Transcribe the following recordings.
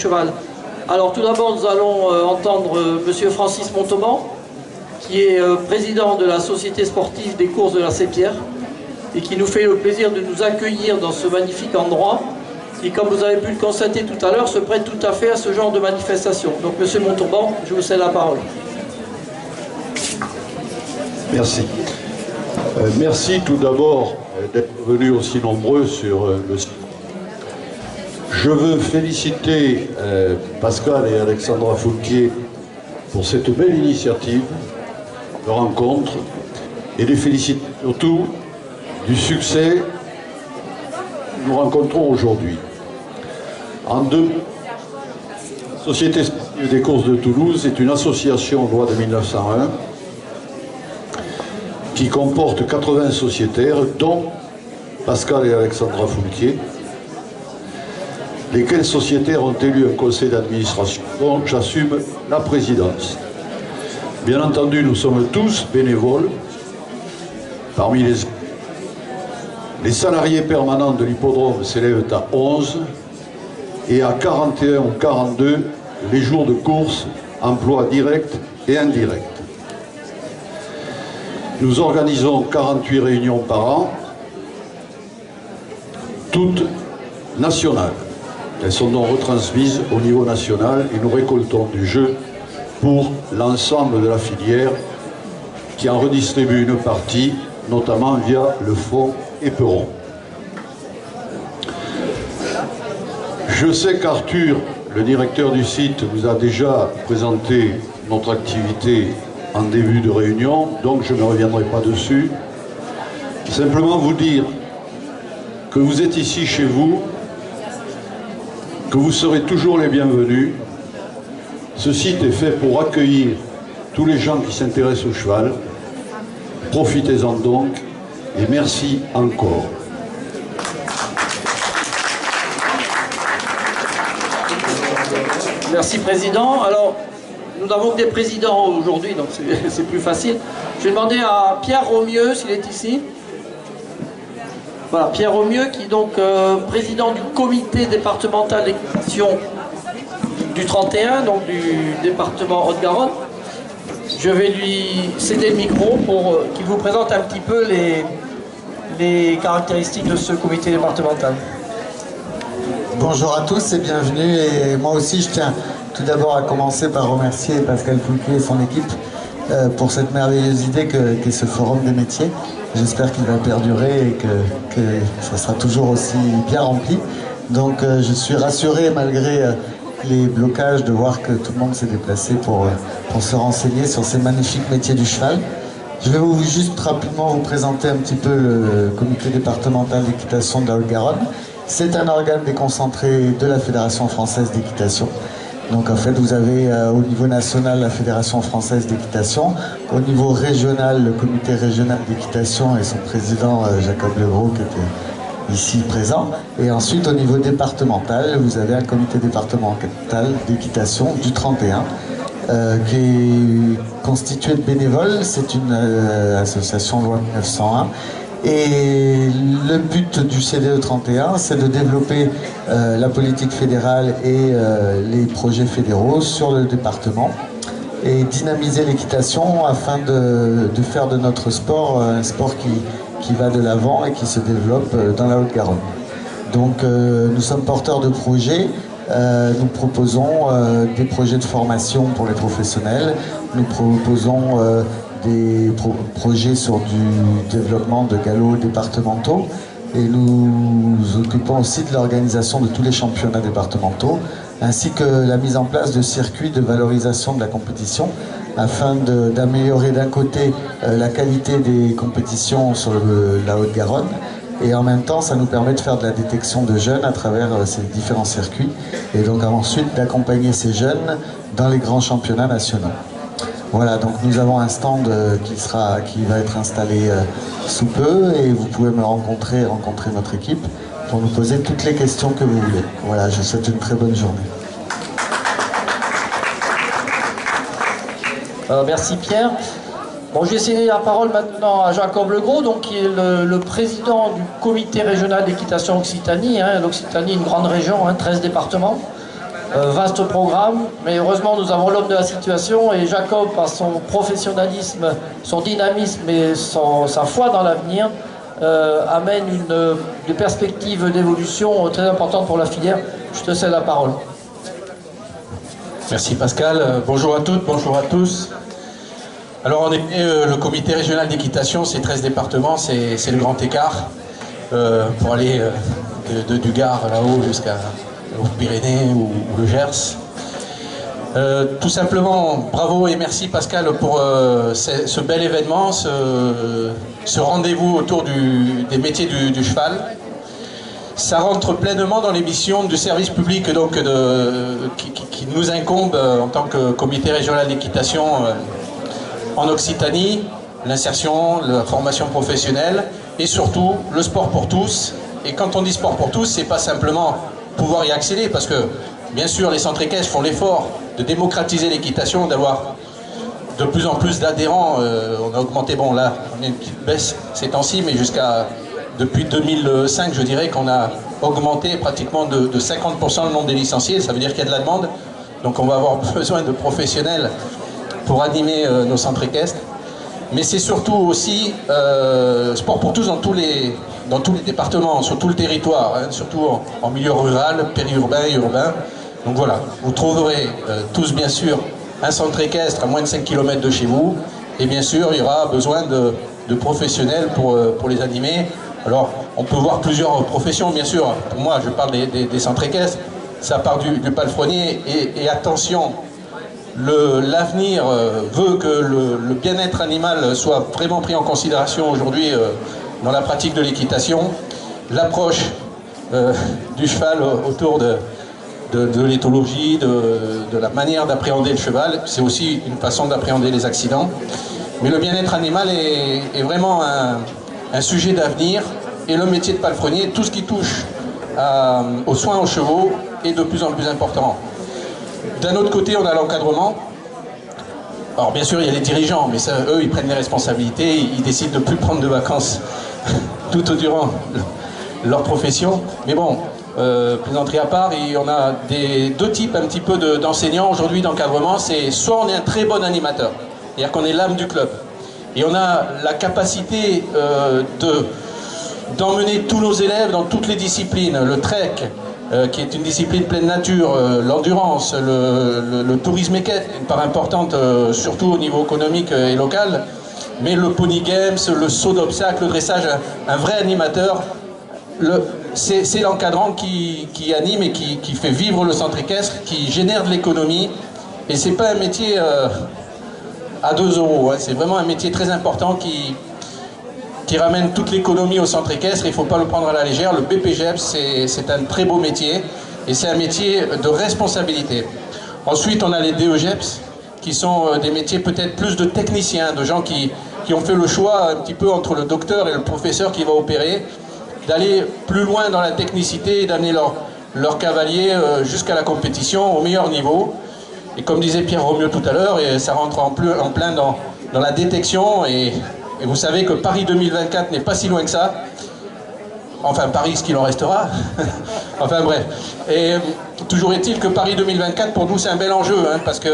cheval. Alors tout d'abord, nous allons entendre Monsieur Francis Montauban, qui est président de la Société sportive des courses de la Sépierre et qui nous fait le plaisir de nous accueillir dans ce magnifique endroit qui, comme vous avez pu le constater tout à l'heure, se prête tout à fait à ce genre de manifestation. Donc Monsieur Montauban, je vous cède la parole. Merci. Merci tout d'abord d'être venus aussi nombreux sur le site. Je veux féliciter Pascal et Alexandra Foulquier pour cette belle initiative de rencontre et les féliciter surtout du succès que nous rencontrons aujourd'hui. En deux, la Société sportive des courses de Toulouse est une association loi de 1901 qui comporte 80 sociétaires, dont Pascal et Alexandra Foulquier, lesquels sociétaires ont élu un conseil d'administration dont j'assume la présidence. Bien entendu, nous sommes tous bénévoles. Parmi les salariés permanents de l'hippodrome s'élèvent à 11 et à 41 ou 42 les jours de course, emploi direct et indirect. Nous organisons 48 réunions par an, toutes nationales. Elles sont donc retransmises au niveau national et nous récoltons du jeu pour l'ensemble de la filière qui en redistribue une partie, notamment via le fonds Éperon. Je sais qu'Arthur, le directeur du site, vous a déjà présenté notre activité en début de réunion, donc je ne reviendrai pas dessus. Simplement vous dire que vous êtes ici chez vous, que vous serez toujours les bienvenus. Ce site est fait pour accueillir tous les gens qui s'intéressent au cheval. Profitez-en donc et merci encore. Merci Président. Alors, nous n'avons que des présidents aujourd'hui, donc c'est plus facile. Je vais demander à Pierre Romieux s'il est ici. Voilà, Pierre Romieux qui est donc président du comité départemental d'équitation du 31, donc du département Haute-Garonne. Je vais lui céder le micro pour qu'il vous présente un petit peu les caractéristiques de ce comité départemental. Bonjour à tous et bienvenue. Et moi aussi, je tiens tout d'abord à commencer par remercier Pascal Foulquier et son équipe pour cette merveilleuse idée qu'est ce forum des métiers. J'espère qu'il va perdurer et que ça sera toujours aussi bien rempli. Donc je suis rassuré malgré les blocages de voir que tout le monde s'est déplacé pour se renseigner sur ces magnifiques métiers du cheval. Je vais juste rapidement vous présenter un petit peu le comité départemental d'équitation de la Haute-Garonne. C'est un organe déconcentré de la Fédération française d'équitation. Donc en fait, vous avez au niveau national la Fédération française d'équitation, au niveau régional le comité régional d'équitation et son président Jacob Legros qui était ici présent. Et ensuite au niveau départemental, vous avez un comité départemental d'équitation du 31 qui est constitué de bénévoles. C'est une association loi 1901. Et le but du CDE 31, c'est de développer la politique fédérale et les projets fédéraux sur le département et dynamiser l'équitation afin de faire de notre sport un sport qui va de l'avant et qui se développe dans la Haute-Garonne. Donc nous sommes porteurs de projets. Nous proposons des projets de formation pour les professionnels. Nous proposons des projets sur du développement de galops départementaux et nous nous occupons aussi de l'organisation de tous les championnats départementaux ainsi que la mise en place de circuits de valorisation de la compétition afin d'améliorer d'un côté la qualité des compétitions sur la Haute-Garonne et en même temps ça nous permet de faire de la détection de jeunes à travers ces différents circuits et donc ensuite d'accompagner ces jeunes dans les grands championnats nationaux. Voilà, donc nous avons un stand qui va être installé sous peu et vous pouvez me rencontrer notre équipe pour nous poser toutes les questions que vous voulez. Voilà, je vous souhaite une très bonne journée. Merci Pierre. Bon, je vais céder la parole maintenant à Jacob Legros, donc, qui est le président du comité régional d'équitation Occitanie. L'Occitanie, une grande région, 13 départements. Vaste programme, mais heureusement nous avons l'homme de la situation et Jacob, par son professionnalisme, son dynamisme et sa foi dans l'avenir, amène des perspectives d'évolution très importantes pour la filière. Je te cède la parole. Merci Pascal. Bonjour à toutes, bonjour à tous. Alors en effet, le comité régional d'équitation, c'est 13 départements, c'est le grand écart pour aller du Gard là-haut jusqu'à aux Pyrénées ou le Gers. Tout simplement, bravo et merci Pascal pour ce bel événement, ce rendez-vous autour des métiers du cheval. Ça rentre pleinement dans les missions du service public donc, qui nous incombe en tant que comité régional d'équitation en Occitanie, l'insertion, la formation professionnelle et surtout le sport pour tous. Et quand on dit sport pour tous, c'est pas simplement pouvoir y accéder, parce que bien sûr les centres équestres font l'effort de démocratiser l'équitation, d'avoir de plus en plus d'adhérents. On a augmenté, bon là on a une petite baisse ces temps-ci, mais depuis 2005 je dirais qu'on a augmenté pratiquement de 50% le nombre des licenciés. Ça veut dire qu'il y a de la demande, donc on va avoir besoin de professionnels pour animer nos centres équestres. Mais c'est surtout aussi sport pour tous dans tous les départements, sur tout le territoire, hein, surtout en milieu rural, périurbain et urbain. Donc voilà, vous trouverez tous bien sûr un centre équestre à moins de 5 km de chez vous, et bien sûr il y aura besoin de professionnels pour les animer. Alors on peut voir plusieurs professions, bien sûr. Pour moi, je parle des centres équestres, ça part du palefrenier, et attention, l'avenir veut que le bien-être animal soit vraiment pris en considération aujourd'hui dans la pratique de l'équitation. L'approche du cheval autour de l'éthologie, de la manière d'appréhender le cheval, c'est aussi une façon d'appréhender les accidents. Mais le bien-être animal est vraiment un sujet d'avenir, et le métier de palefrenier, tout ce qui touche aux soins aux chevaux, est de plus en plus important. D'un autre côté, on a l'encadrement. Alors bien sûr, il y a les dirigeants, mais ça, eux, ils prennent les responsabilités, ils décident de ne plus prendre de vacances tout au durant leur profession. Mais bon, plaisanterie à part, on a deux types un petit peu d'enseignants aujourd'hui d'encadrement. C'est soit on est un très bon animateur, c'est-à-dire qu'on est l'âme du club, et on a la capacité d'emmener tous nos élèves dans toutes les disciplines, le trek, qui est une discipline pleine nature, l'endurance, le tourisme équestre, une part importante, surtout au niveau économique et local, mais le pony games, le saut d'obstacle, le dressage, un vrai animateur, c'est l'encadrant qui anime et qui fait vivre le centre équestre, qui génère de l'économie, et c'est pas un métier à 2 €, hein, c'est vraiment un métier très important qui ramène toute l'économie au centre équestre. Il ne faut pas le prendre à la légère. Le BPGEPS, c'est un très beau métier, et c'est un métier de responsabilité. Ensuite, on a les DEGEPS, qui sont des métiers peut-être plus de techniciens, de gens qui ont fait le choix un petit peu entre le docteur et le professeur qui va opérer, d'aller plus loin dans la technicité et d'amener leur cavalier jusqu'à la compétition au meilleur niveau. Et comme disait Pierre Romieux tout à l'heure, ça rentre en plein dans la détection, et vous savez que Paris 2024 n'est pas si loin que ça. Enfin, Paris, ce qu'il en restera. Enfin bref. Et toujours est-il que Paris 2024, pour nous, c'est un bel enjeu, hein, parce que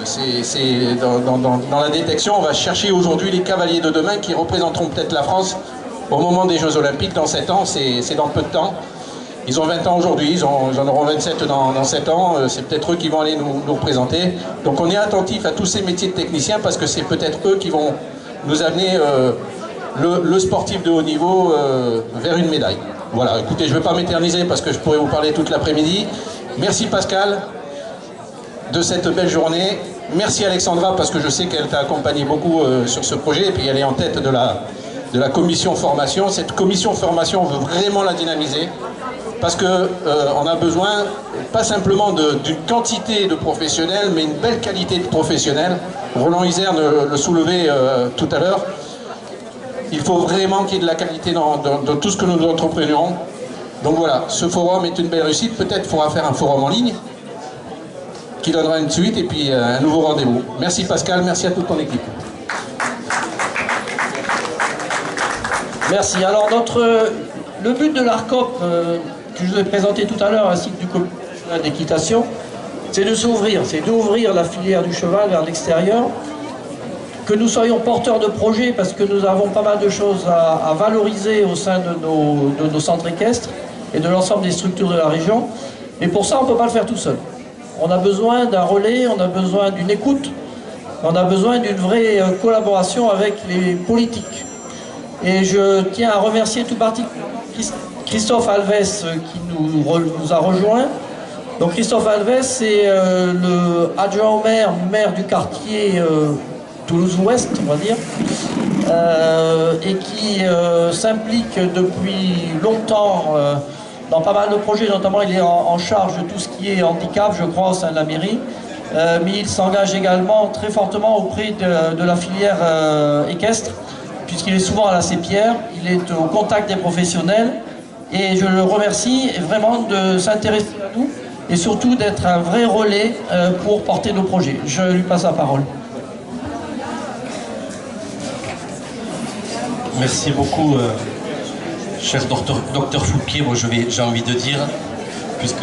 c'est dans la détection, on va chercher aujourd'hui les cavaliers de demain qui représenteront peut-être la France au moment des Jeux Olympiques dans 7 ans. C'est dans peu de temps. Ils ont 20 ans aujourd'hui, ils en auront 27 dans 7 ans, c'est peut-être eux qui vont aller nous représenter. Donc on est attentif à tous ces métiers de techniciens, parce que c'est peut-être eux qui vont nous amener le sportif de haut niveau vers une médaille. Voilà, écoutez, je ne vais pas m'éterniser parce que je pourrais vous parler toute l'après-midi. Merci Pascal de cette belle journée. Merci Alexandra, parce que je sais qu'elle t'a accompagné beaucoup sur ce projet, et puis elle est en tête de la commission formation. Cette commission formation, on veut vraiment la dynamiser, parce qu'on a besoin pas simplement d'une quantité de professionnels, mais une belle qualité de professionnels. Roland Isère le soulevait tout à l'heure. Il faut vraiment qu'il y ait de la qualité dans tout ce que nous entreprenons. Donc voilà, ce forum est une belle réussite. Peut-être faudra faire un forum en ligne qui donnera une suite, et puis un nouveau rendez-vous. Merci Pascal, merci à toute ton équipe. Merci. Alors le but de l'ARCOP, que je vous ai présenté tout à l'heure, ainsi que du comité d'équitation, c'est de s'ouvrir, c'est d'ouvrir la filière du cheval vers l'extérieur, que nous soyons porteurs de projets parce que nous avons pas mal de choses à valoriser au sein de nos centres équestres et de l'ensemble des structures de la région. Mais pour ça, on ne peut pas le faire tout seul. On a besoin d'un relais, on a besoin d'une écoute, on a besoin d'une vraie collaboration avec les politiques. Et je tiens à remercier tout particulièrement Christophe Alves qui nous a rejoints. Donc Christophe Alves, c'est le adjoint au maire du quartier Toulouse-Ouest, on va dire, et qui s'implique depuis longtemps dans pas mal de projets, notamment il est en charge de tout ce qui est handicap, je crois, au sein de la mairie, mais il s'engage également très fortement auprès de la filière équestre, puisqu'il est souvent à la Sépierre, il est au contact des professionnels, et je le remercie vraiment de s'intéresser à nous, et surtout d'être un vrai relais pour porter nos projets. Je lui passe la parole. Merci beaucoup, cher docteur Fouquier. Moi, j'ai envie de dire, puisque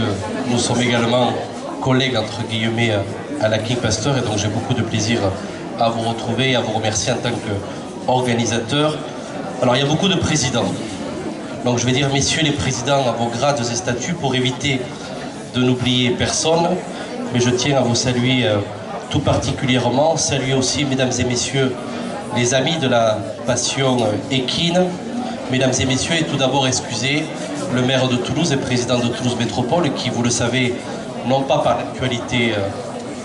nous sommes également collègues, entre guillemets, à la King Pasteur, et donc j'ai beaucoup de plaisir à vous retrouver et à vous remercier en tant qu'organisateur. Alors, il y a beaucoup de présidents. Donc, je vais dire, messieurs les présidents, à vos grades et statuts, pour éviter de n'oublier personne. Mais je tiens à vous saluer tout particulièrement. Saluer aussi, mesdames et messieurs, les amis de la passion équine, mesdames et messieurs, et tout d'abord excuser le maire de Toulouse et président de Toulouse Métropole qui, vous le savez, non pas par l'actualité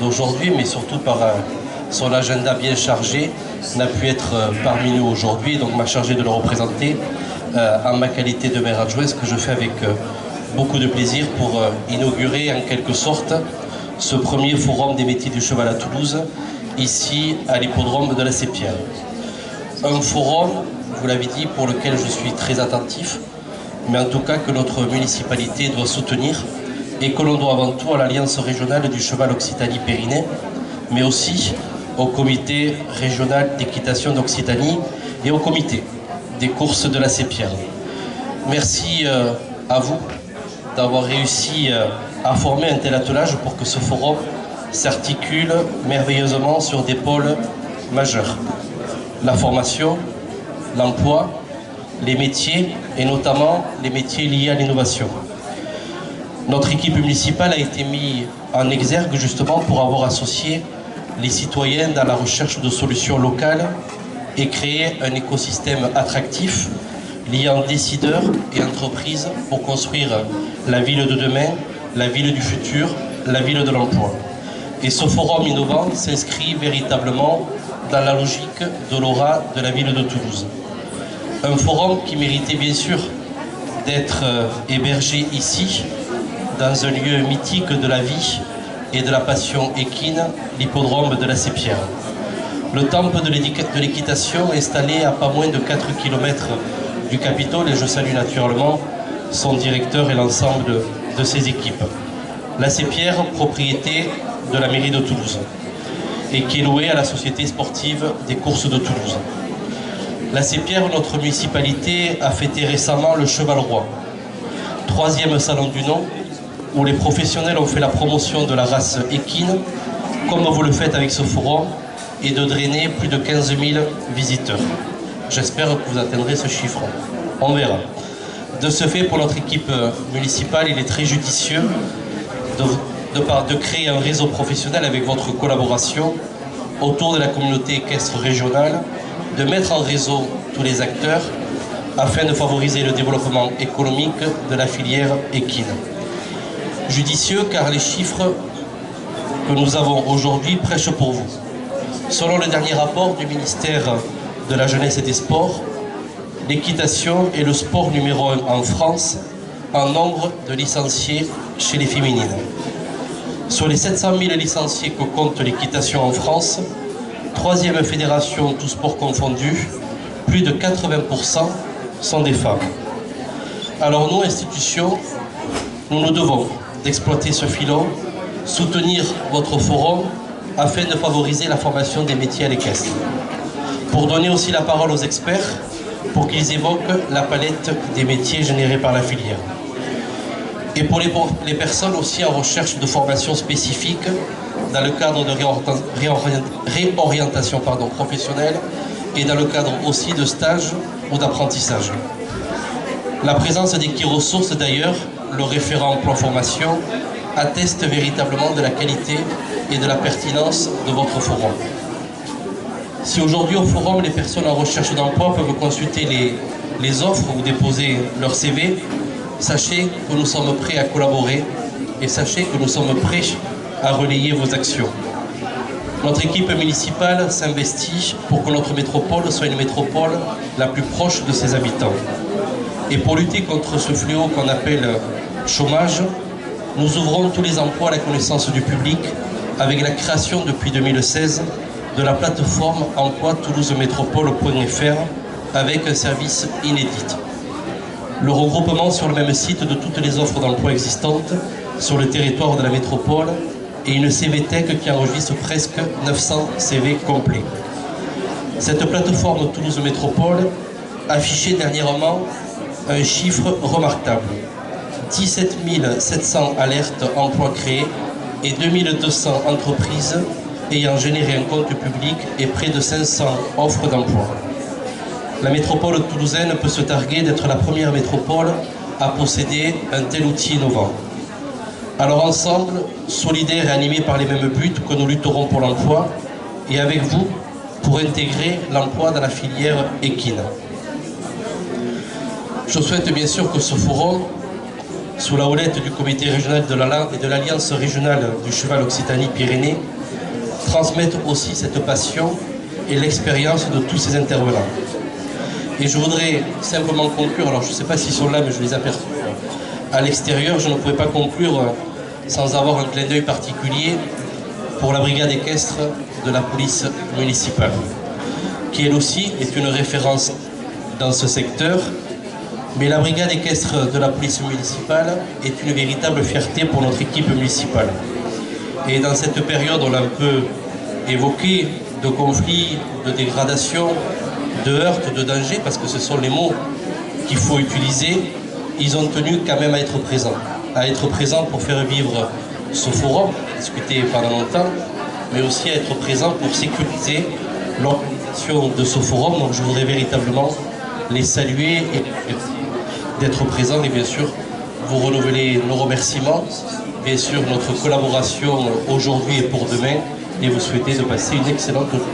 d'aujourd'hui, mais surtout par son agenda bien chargé, n'a pu être parmi nous aujourd'hui, donc m'a chargé de le représenter en ma qualité de maire adjoint, ce que je fais avec beaucoup de plaisir pour inaugurer en quelque sorte ce premier forum des métiers du cheval à Toulouse, ici à l'hippodrome de la Sépierre. Un forum, vous l'avez dit, pour lequel je suis très attentif, mais en tout cas que notre municipalité doit soutenir et que l'on doit avant tout à l'Alliance régionale du cheval Occitanie-Périnée, mais aussi au comité régional d'équitation d'Occitanie et au comité des courses de la Sépierre. Merci à vous d'avoir réussi à former un tel attelage pour que ce forum s'articule merveilleusement sur des pôles majeurs. La formation, l'emploi, les métiers et notamment les métiers liés à l'innovation. Notre équipe municipale a été mise en exergue justement pour avoir associé les citoyens dans la recherche de solutions locales et créer un écosystème attractif liant décideurs et entreprises pour construire la ville de demain, la ville du futur, la ville de l'emploi. Et ce forum innovant s'inscrit véritablement dans la logique de l'aura de la ville de Toulouse. Un forum qui méritait bien sûr d'être hébergé ici, dans un lieu mythique de la vie et de la passion équine, l'hippodrome de la Sépierre. Le temple de l'équitation installé à pas moins de 4 km du Capitole, et je salue naturellement son directeur et l'ensemble de ses équipes. La Sépierre, propriété de la mairie de Toulouse, et qui est louée à la Société sportive des courses de Toulouse. La Sépierre, notre municipalité, a fêté récemment le Cheval Roi, 3e salon du nom, où les professionnels ont fait la promotion de la race équine, comme vous le faites avec ce forum, et de drainer plus de 15 000 visiteurs. J'espère que vous atteindrez ce chiffre. On verra. De ce fait, pour notre équipe municipale, il est très judicieux de créer un réseau professionnel avec votre collaboration autour de la communauté équestre régionale, de mettre en réseau tous les acteurs afin de favoriser le développement économique de la filière équine. Judicieux car les chiffres que nous avons aujourd'hui prêchent pour vous. Selon le dernier rapport du ministère de la Jeunesse et des Sports, l'équitation est le sport numéro 1 en France en nombre de licenciés chez les féminines. Sur les 700 000 licenciés que compte l'équitation en France, 3e fédération tous sports confondus, plus de 80% sont des femmes. Alors nous, institutions, nous nous devons d'exploiter ce filon, soutenir votre forum afin de favoriser la formation des métiers à l'équestre. Pour donner aussi la parole aux experts, pour qu'ils évoquent la palette des métiers générés par la filière. et pour les personnes aussi en recherche de formation spécifique dans le cadre de réorientation professionnelle et dans le cadre aussi de stage ou d'apprentissage. La présence des Key Ressources d'ailleurs, le référent emploi formation, atteste véritablement de la qualité et de la pertinence de votre forum. Si aujourd'hui au forum, les personnes en recherche d'emploi peuvent consulter les offres ou déposer leur CV, sachez que nous sommes prêts à collaborer et sachez que nous sommes prêts à relayer vos actions. Notre équipe municipale s'investit pour que notre métropole soit une métropole la plus proche de ses habitants. Et pour lutter contre ce fléau qu'on appelle chômage, nous ouvrons tous les emplois à la connaissance du public avec la création depuis 2016 de la plateforme emploi toulousemétropole.fr avec un service inédit. Le regroupement sur le même site de toutes les offres d'emploi existantes sur le territoire de la métropole et une CV-Tech qui enregistre presque 900 CV complets. Cette plateforme Toulouse Métropole affichait dernièrement un chiffre remarquable. 17 700 alertes emplois créés et 2200 entreprises ayant généré un compte public et près de 500 offres d'emploi. La métropole toulousaine peut se targuer d'être la première métropole à posséder un tel outil innovant. Alors ensemble, solidaires et animés par les mêmes buts, que nous lutterons pour l'emploi et avec vous pour intégrer l'emploi dans la filière équine. Je souhaite bien sûr que ce forum, sous la houlette du comité régional de la Langue et de l'Alliance régionale du cheval Occitanie-Pyrénées, transmette aussi cette passion et l'expérience de tous ces intervenants. Et je voudrais simplement conclure, alors je ne sais pas s'ils sont là, mais je les aperçois à l'extérieur, je ne pouvais pas conclure sans avoir un clin d'œil particulier pour la brigade équestre de la police municipale, qui elle aussi est une référence dans ce secteur. Mais la brigade équestre de la police municipale est une véritable fierté pour notre équipe municipale. Et dans cette période, on l'a un peu évoqué, de conflits, de dégradation, de heurts, de danger, parce que ce sont les mots qu'il faut utiliser, ils ont tenu quand même à être présents pour faire vivre ce forum, discuté pendant longtemps, mais aussi à être présents pour sécuriser l'organisation de ce forum. Donc je voudrais véritablement les saluer et d'être présents et bien sûr vous renouveler nos remerciements, bien sûr notre collaboration aujourd'hui et pour demain, et vous souhaiter de passer une excellente journée.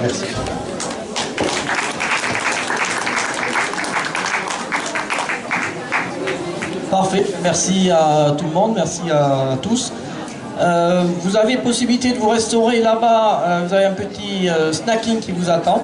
Merci. Parfait, merci à tout le monde, merci à tous. Vous avez possibilité de vous restaurer là-bas, vous avez un petit snacking qui vous attend.